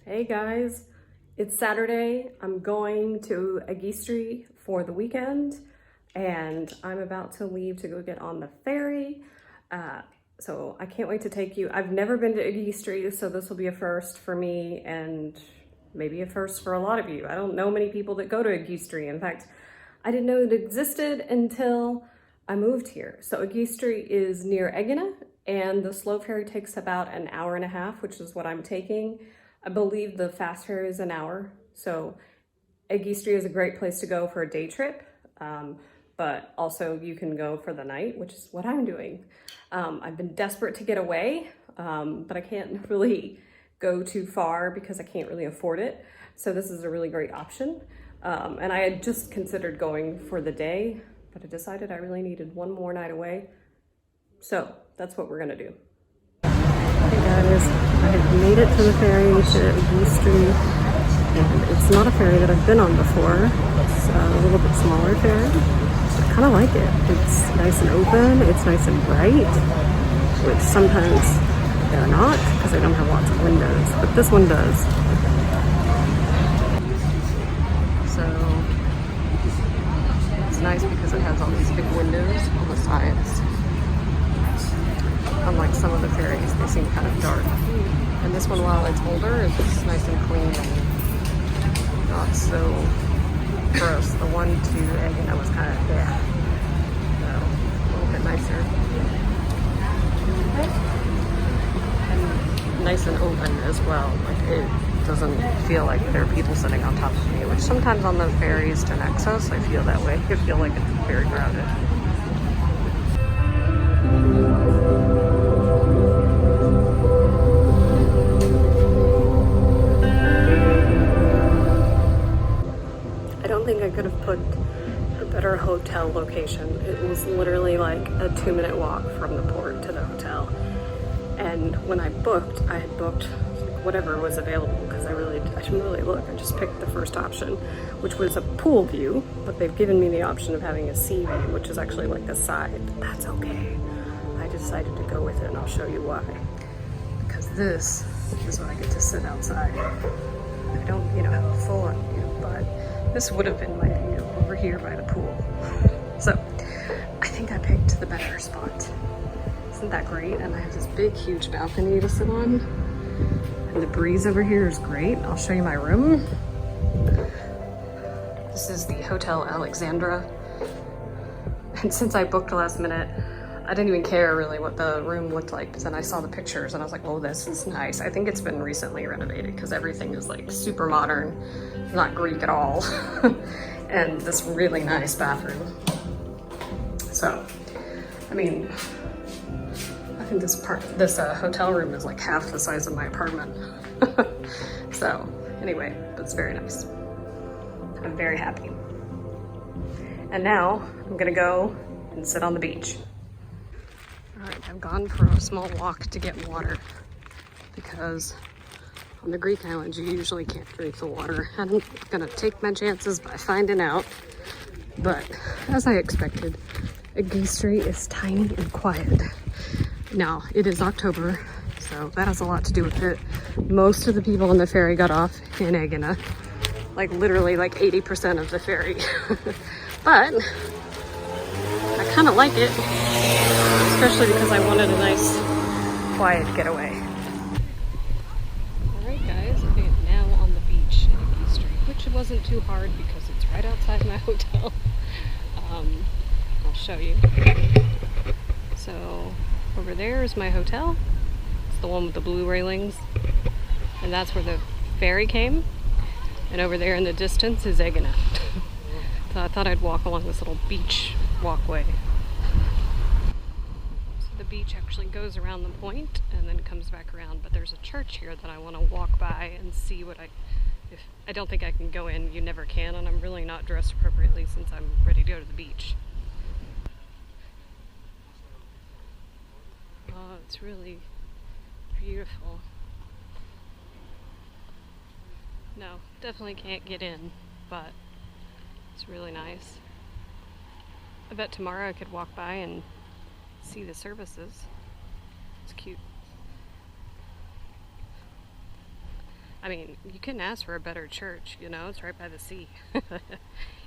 Hey guys, it's Saturday. I'm going to Agistri for the weekend and I'm about to leave to go get on the ferry. So I can't wait to take you. I've never been to Agistri, so this will be a first for me and maybe a first for a lot of you. I don't know many people that go to Agistri. In fact, I didn't know it existed until I moved here. So Agistri is near Aegina and the slow ferry takes about an hour and a half, which is what I'm taking. I believe the fast ferry is an hour. So Agistri is a great place to go for a day trip, but also you can go for the night, which is what I'm doing. I've been desperate to get away, but I can't really go too far because I can't really afford it. So this is a really great option. And I had just considered going for the day, but I decided I really needed one more night away. So that's what we're gonna do. Hey guys, I have made it to the ferry to Agistri, and it's not a ferry that I've been on before. It's a little bit smaller ferry. I kind of like it. It's nice and open, it's nice and bright, which sometimes they're not because they don't have lots of windows, but this one does. So it's nice because it has all these big windows on the sides. Unlike some of the ferries, they seem kind of dark. And this one, while it's older, is just nice and clean and not so gross. The one to Aegina was kind of, so a little bit nicer. And nice and open as well. Like it doesn't feel like there are people sitting on top of me, which sometimes on the ferries to Naxos, I feel that way. I feel like it's very crowded. I don't think I could have put a better hotel location. It was literally like a 2-minute walk from the port to the hotel. And when I booked, I had booked whatever was available because I didn't really look. I just picked the first option, which was a pool view, but they've given me the option of having a sea view, which is actually like the side. That's okay. I decided to go with it and I'll show you why. Because this is when I get to sit outside. I don't, have a full-on view, but this would have been my view over here by the pool. So I think I picked the better spot. Isn't that great? And I have this big, huge balcony to sit on. And the breeze over here is great. I'll show you my room. This is the Hotel Alexandra. And since I booked last minute, I didn't even care really what the room looked like, but then I saw the pictures and I was like, oh, this is nice. I think it's been recently renovated because everything is like super modern, not Greek at all. And this really nice bathroom. So, I mean, I think this hotel room is like half the size of my apartment. So anyway, it's very nice. I'm very happy. And now I'm gonna go and sit on the beach. All right, I've gone for a small walk to get water because on the Greek islands, you usually can't drink the water. I'm gonna take my chances by finding out. But as I expected, Agistri is tiny and quiet. Now, it is October, so that has a lot to do with it. Most of the people on the ferry got off in Aegina, like literally like 80% of the ferry. But I kind of like it, especially because I wanted a nice, quiet getaway. All right, guys, I am now on the beach in Agistri, which wasn't too hard because it's right outside my hotel. I'll show you. So over there is my hotel. It's the one with the blue railings, and that's where the ferry came. And over there in the distance is Aegina. So I thought I'd walk along this little beach walkway. So the beach actually goes around the point and then comes back around, but there's a church here that I want to walk by and see what I don't think I can go in. You never can, and I'm really not dressed appropriately since I'm ready to go to the beach. Oh, it's really beautiful. No, definitely can't get in, but it's really nice. I bet tomorrow I could walk by and see the services. It's cute. I mean, you couldn't ask for a better church, you know, it's right by the sea.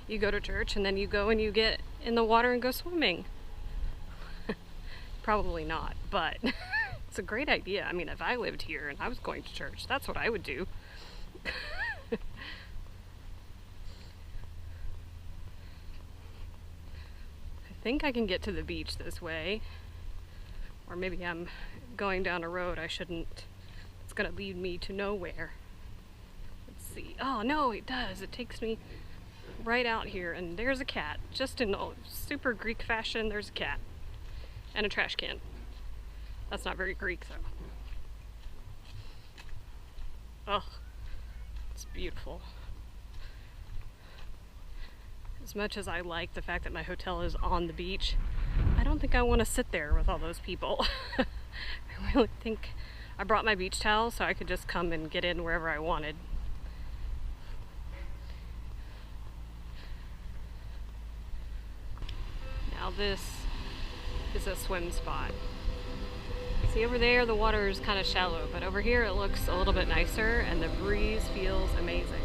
You go to church and then you go and you get in the water and go swimming. Probably not, but it's a great idea. I mean, if I lived here and I was going to church, that's what I would do. I think I can get to the beach this way, or maybe I'm going down a road I shouldn't. It's gonna lead me to nowhere. Let's see. Oh no, it does. It takes me right out here, and there's a cat. Just in super Greek fashion, there's a cat. And a trash can. That's not very Greek though. Oh, it's beautiful. As much as I like the fact that my hotel is on the beach, I don't think I want to sit there with all those people. I really think I brought my beach towel so I could just come and get in wherever I wanted. Now this is a swim spot. See, over there the water is kind of shallow, but over here it looks a little bit nicer and the breeze feels amazing.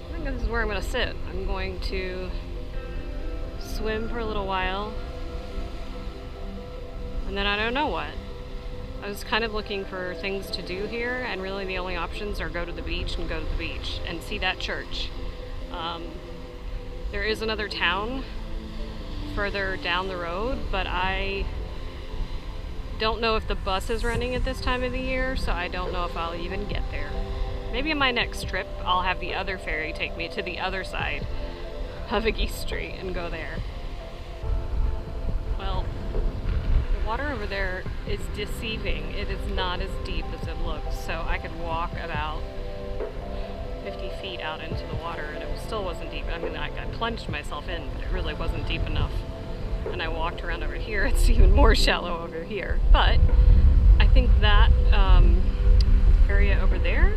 I think this is where I'm going to sit. I'm going to swim for a little while, and then I don't know what. I was kind of looking for things to do here, and really the only options are go to the beach and go to the beach and see that church. There is another town further down the road, but I don't know if the bus is running at this time of the year, so I don't know if I'll even get there. Maybe in my next trip I'll have the other ferry take me to the other side of Agistri and go there. Well, the water over there is deceiving. It is not as deep as it looks, so I could walk about 50 feet out into the water and it still wasn't deep. I mean, I plunged myself in, but it really wasn't deep enough. And I walked around over here, it's even more shallow over here. But I think that area over there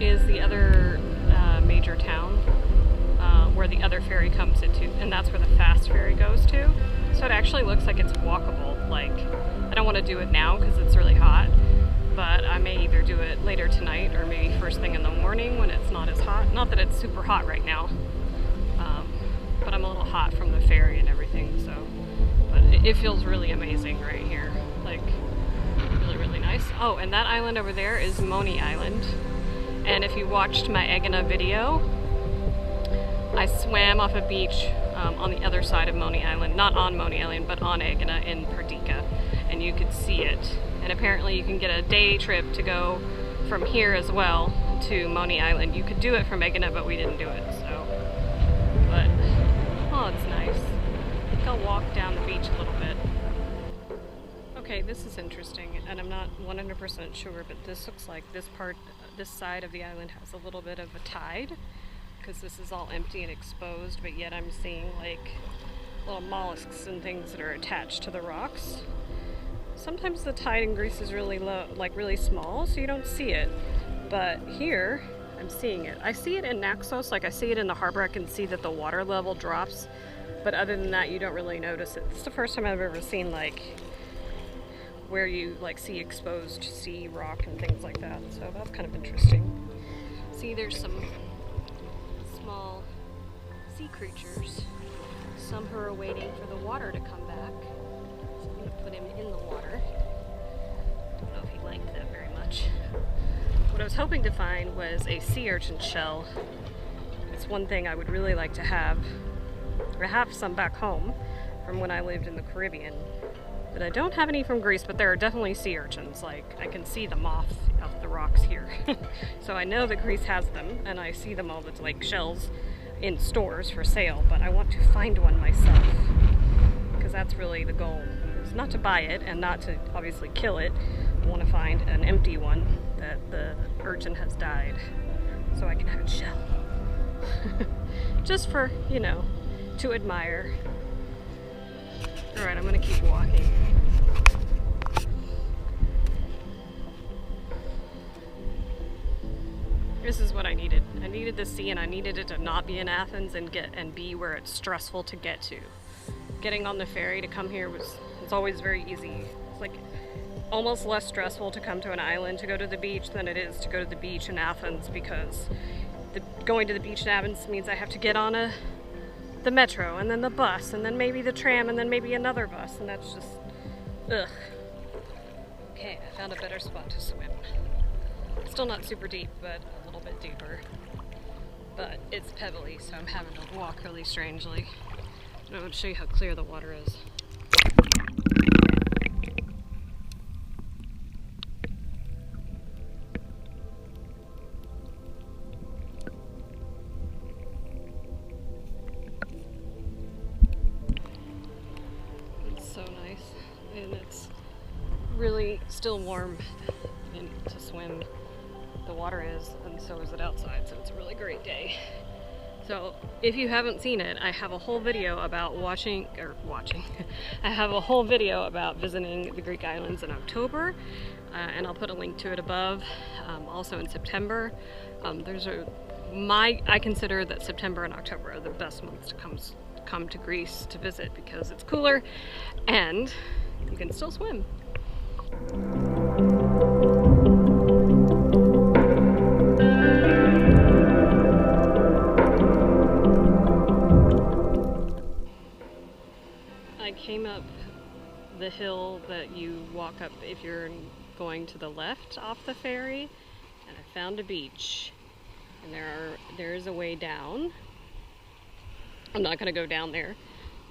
is the other major town where the other ferry comes into, and that's where the fast ferry goes to. So it actually looks like it's walkable. Like, I don't want to do it now because it's really hot, but I may either do it later tonight or maybe first thing in the morning when it's not as hot. Not that it's super hot right now, but I'm a little hot from the ferry and everything, so. But it feels really amazing right here. Like, really, really nice. Oh, and that island over there is Moni Island. And if you watched my Aegina video, I swam off a beach on the other side of Moni Island. Not on Moni Island, but on Aegina in Perdica. And you could see it. And apparently you can get a day trip to go from here as well to Moni Island. You could do it from Aegina, but we didn't do it, so. But, oh, it's nice. I think I'll walk down the beach a little bit. Okay, this is interesting, and I'm not 100% sure, but this looks like this side of the island has a little bit of a tide, because this is all empty and exposed, but yet I'm seeing like little mollusks and things that are attached to the rocks. Sometimes the tide in Greece is really low, like really small, so you don't see it, but here I'm seeing it. I see it in Naxos, like I see it in the harbor, I can see that the water level drops, but other than that you don't really notice it. It's the first time I've ever seen like where you like see exposed sea rock and things like that, so that's kind of interesting. See, there's some small sea creatures. Some who are waiting for the water to come back. So I'm going to put him in the water. Don't know if he liked that very much. What I was hoping to find was a sea urchin shell. It's one thing I would really like to have. I have some back home from when I lived in the Caribbean. But I don't have any from Greece, but there are definitely sea urchins. Like, I can see them off the rocks here. So I know that Greece has them, and I see them all the like shells in stores for sale, but I want to find one myself, because that's really the goal. It's not to buy it, and not to obviously kill it. I want to find an empty one that the urchin has died, so I can have its shell. Just for, you know, to admire. Alright, I'm gonna keep walking. This is what I needed. I needed the sea, and I needed it to not be in Athens and be where it's stressful to get to. Getting on the ferry to come here was always very easy. It's like almost less stressful to come to an island to go to the beach than it is to go to the beach in Athens, because going to the beach in Athens means I have to get on the metro and then the bus and then maybe the tram and then maybe another bus, and that's just ugh. Okay, I found a better spot to swim. Still not super deep, but a little bit deeper. But it's pebbly, so I'm having to walk really strangely. I want to show you how clear the water is. It's so nice, and it's really still warm to swim. The water is, and so is it outside, so it's a really great day. So if you haven't seen it, I have a whole video about I have a whole video about visiting the Greek islands in October, and I'll put a link to it above. Also in September, I consider that September and October are the best months to come to Greece to visit, because it's cooler and you can still swim. I came up the hill that you walk up if you're going to the left off the ferry, and I found a beach, and there is a way down. I'm not going to go down there,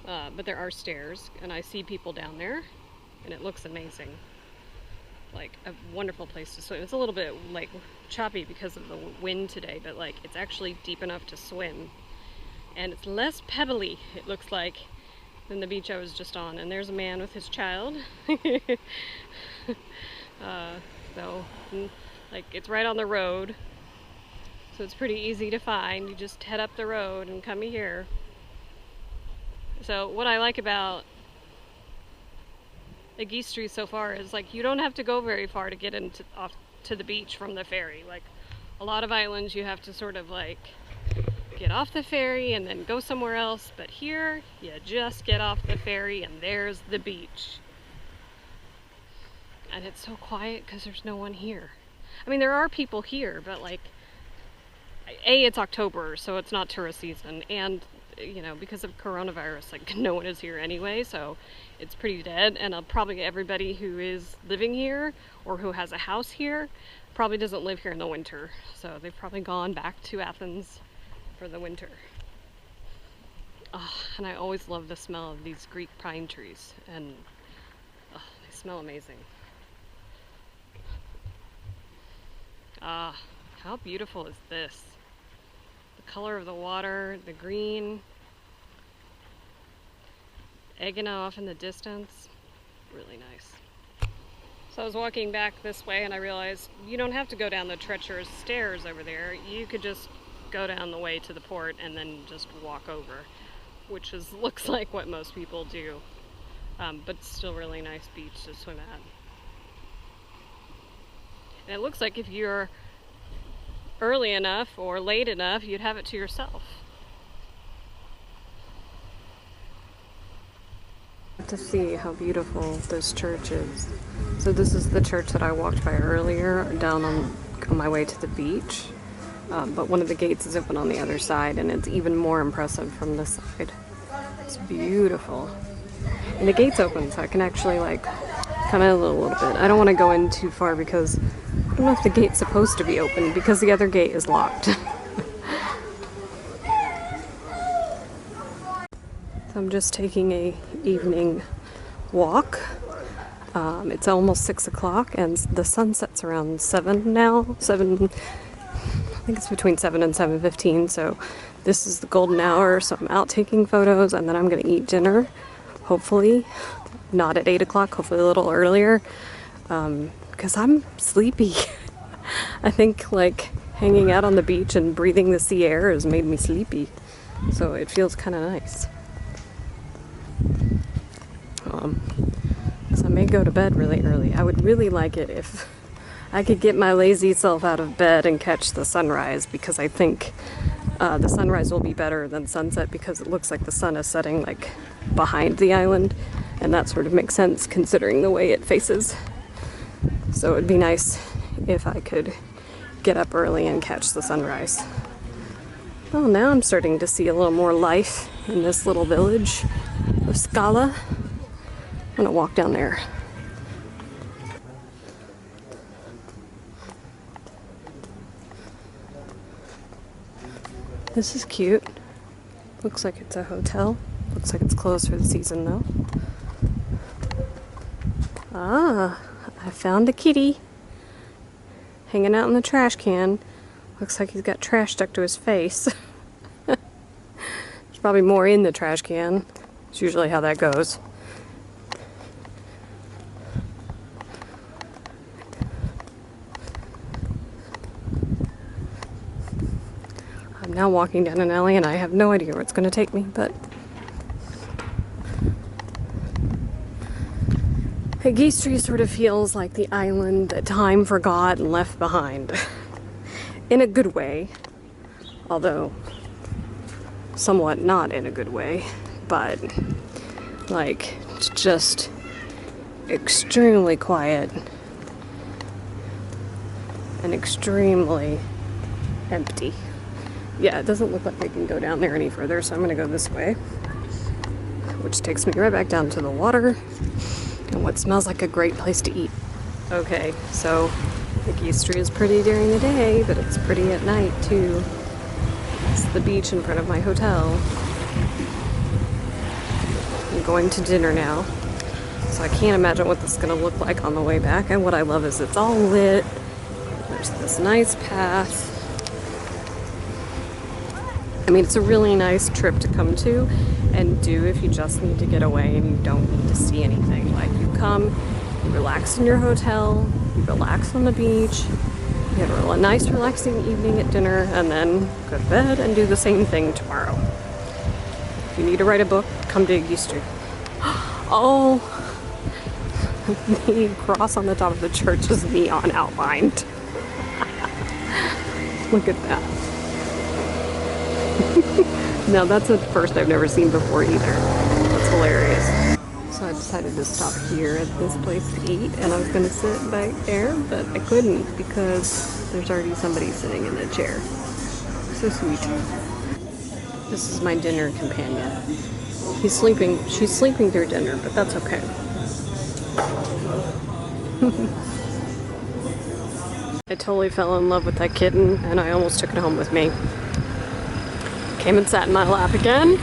but there are stairs, and I see people down there, and it looks amazing. Like a wonderful place to swim. It's a little bit like choppy because of the wind today, but like it's actually deep enough to swim, and it's less pebbly, it looks like, than the beach I was just on. And there's a man with his child. So like it's right on the road, so it's pretty easy to find. You just head up the road and come here. So what I like about Agistri so far is like you don't have to go very far to get off to the beach from the ferry. Like a lot of islands you have to sort of like get off the ferry and then go somewhere else, but here you just get off the ferry and there's the beach. And it's so quiet because there's no one here. I mean, there are people here, but like it's October, so it's not tourist season, and you know, because of coronavirus, like no one is here anyway, so it's pretty dead. And probably everybody who is living here or who has a house here probably doesn't live here in the winter, so they've probably gone back to Athens for the winter. Oh, and I always love the smell of these Greek pine trees, and oh, they smell amazing. Ah, how beautiful is this? The color of the water, the green, Aegina off in the distance, really nice. So I was walking back this way and I realized you don't have to go down the treacherous stairs over there. You could just go down the way to the port and then just walk over, which looks like what most people do, but it's still a really nice beach to swim at. And it looks like if you're early enough or late enough, you'd have it to yourself. To see how beautiful this church is. So this is the church that I walked by earlier down on my way to the beach. But one of the gates is open on the other side, and it's even more impressive from this side. It's beautiful. And the gate's open, so I can actually like come in a little bit. I don't want to go in too far because I don't know if the gate's supposed to be open because the other gate is locked. So I'm just taking a evening walk. It's almost 6 o'clock and the sun sets around 7 now. I think it's between 7 and 7:15, so this is the golden hour, so I'm out taking photos, and then I'm gonna eat dinner, hopefully not at 8 o'clock, hopefully a little earlier, because I'm sleepy. I think like hanging out on the beach and breathing the sea air has made me sleepy, so it feels kind of nice. So I may go to bed really early. I would really like it if I could get my lazy self out of bed and catch the sunrise, because I think the sunrise will be better than sunset, because it looks like the sun is setting like behind the island, and that sort of makes sense considering the way it faces So it'd be nice if I could get up early and catch the sunrise. Well, now I'm starting to see a little more life in this little village of Scala. I'm gonna walk down there. This is cute. Looks like it's a hotel. Looks like it's closed for the season though. Ah, I found a kitty hanging out in the trash can. Looks like he's got trash stuck to his face. There's probably more in the trash can. It's usually how that goes. I'm now walking down an alley and I have no idea where it's going to take me, but Agistri sort of feels like the island that time forgot and left behind. In a good way, although somewhat not in a good way, but like just extremely quiet and extremely empty. Yeah, it doesn't look like I can go down there any further, so I'm gonna go this way, which takes me right back down to the water and what smells like a great place to eat. Okay, so Agistri is pretty during the day, but it's pretty at night too. It's the beach in front of my hotel. I'm going to dinner now, so I can't imagine what this is gonna look like on the way back. And what I love is it's all lit. There's this nice path. I mean, it's a really nice trip to come to and do if you just need to get away and you don't need to see anything. Like, you come, you relax in your hotel, you relax on the beach, you have a nice relaxing evening at dinner, and then go to bed and do the same thing tomorrow. If you need to write a book, come to Agistri. Oh, the cross on the top of the church is neon outlined. Look at that. Now that's a first I've never seen before either. That's hilarious. So I decided to stop here at this place to eat, and I was gonna sit back there, but I couldn't because there's already somebody sitting in the chair. So sweet. This is my dinner companion. She's sleeping through dinner, but that's okay. I totally fell in love with that kitten, and I almost took it home with me. Came and sat in my lap again,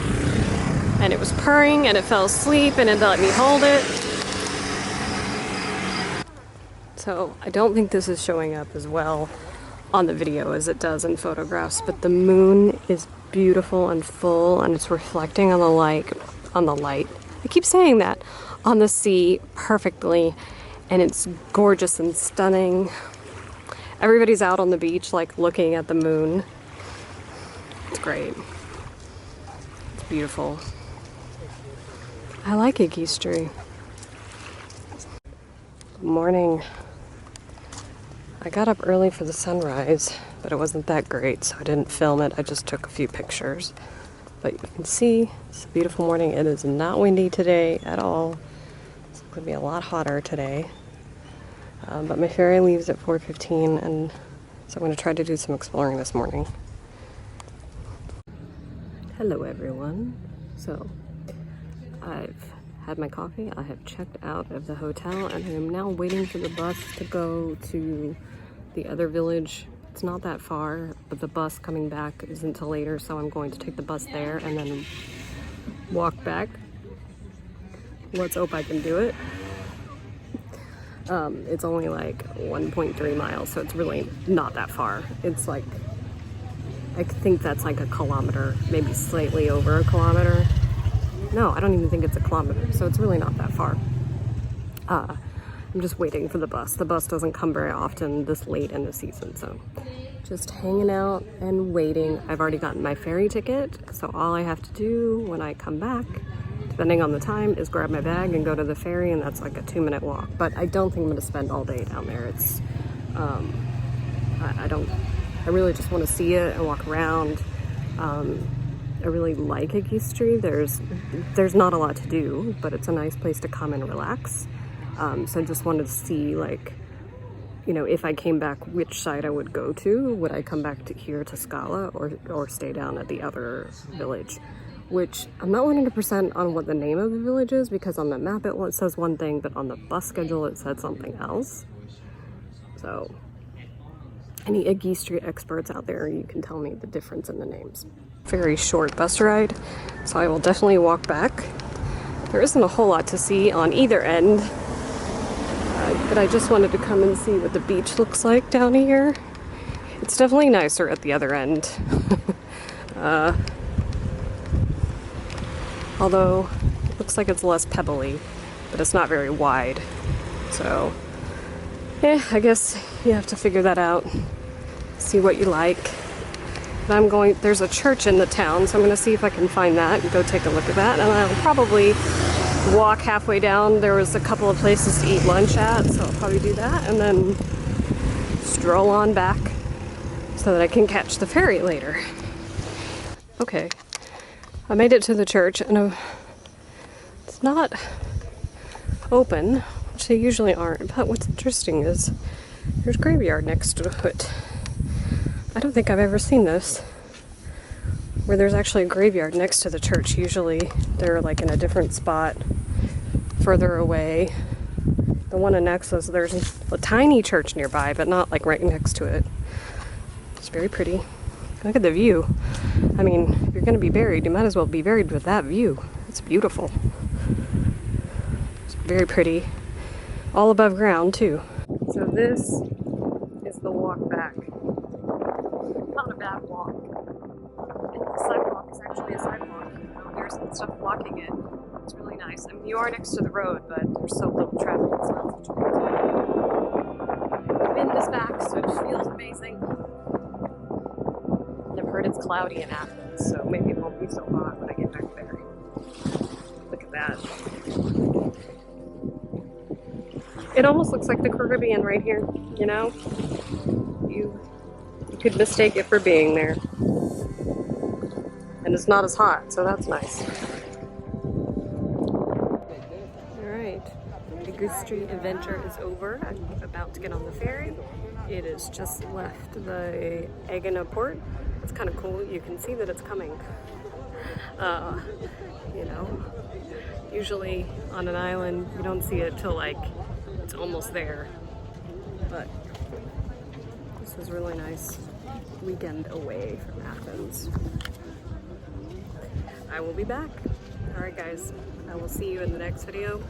and it was purring, and it fell asleep, and it let me hold it. So I don't think this is showing up as well on the video as it does in photographs, but the moon is beautiful and full, and it's reflecting on the light. I keep saying that, on the sea perfectly, and it's gorgeous and stunning. Everybody's out on the beach, like, looking at the moon. It's great. It's beautiful. I like Agistri. Good morning. I got up early for the sunrise, but it wasn't that great, so I didn't film it. I just took a few pictures. But you can see it's a beautiful morning. It is not windy today at all. It's going to be a lot hotter today. But my ferry leaves at 4:15, and so I'm going to try to do some exploring this morning. Hello everyone. So I've had my coffee, I have checked out of the hotel, and I am now waiting for the bus to go to the other village. It's not that far, but the bus coming back isn't until later, so I'm going to take the bus there and then walk back. Let's hope I can do it. It's only like 1.3 miles, so it's really not that far. It's like, I think that's like a kilometer, maybe slightly over a kilometer. No, I don't even think it's a kilometer, so it's really not that far. I'm just waiting for the bus. The bus doesn't come very often this late in the season, so just hanging out and waiting. I've already gotten my ferry ticket, so all I have to do when I come back, depending on the time, is grab my bag and go to the ferry, and that's like a 2-minute walk. But I don't think I'm gonna spend all day down there. It's, I really just want to see it and walk around. I really like Agistri. There's not a lot to do, but it's a nice place to come and relax. So I just wanted to see like you know, if I came back, which side I would go to. Would I come back to here to Scala or stay down at the other village? Which I'm not 100% on what the name of the village is, because on the map it says one thing, but on the bus schedule it said something else. So any Agistri experts out there, you can tell me the difference in the names. Very short bus ride, so I will definitely walk back. There isn't a whole lot to see on either end, but I just wanted to come and see what the beach looks like down here. It's definitely nicer at the other end. Although it looks like it's less pebbly, but it's not very wide. So yeah, I guess you have to figure that out, see what you like. But there's a church in the town, so I'm gonna see if I can find that and go take a look at that. And I'll probably walk halfway down. There was a couple of places to eat lunch at, so I'll probably do that and then stroll on back so that I can catch the ferry later. Okay, I made it to the church and it's not open, which they usually aren't, but what's interesting is there's a graveyard next to it. I don't think I've ever seen this, where there's actually a graveyard next to the church. Usually they're like in a different spot further away. The one in Nexus, there's a tiny church nearby, but not like right next to it. It's very pretty. Look at the view. I mean, if you're gonna be buried, you might as well be buried with that view. It's beautiful. It's very pretty. All above ground too. So this is the walk back. Not a bad walk. And the sidewalk is actually a sidewalk. You know, there's some stuff blocking it. It's really nice. I mean, you are next to the road, but there's so little traffic. It's not such a big deal. The wind is back, so it feels amazing. I've heard it's cloudy in Athens, so maybe it won't be so hot when I get back there. Look at that. It almost looks like the Caribbean right here, you know? You could mistake it for being there. And it's not as hot, so that's nice. Alright, the Agistri adventure is over. I'm about to get on the ferry. It has just left the Aegina port. It's kind of cool. You can see that it's coming. You know, usually on an island you don't see it till like it's almost there. But this is really nice. Weekend away from Athens. I will be back. Alright guys, I will see you in the next video.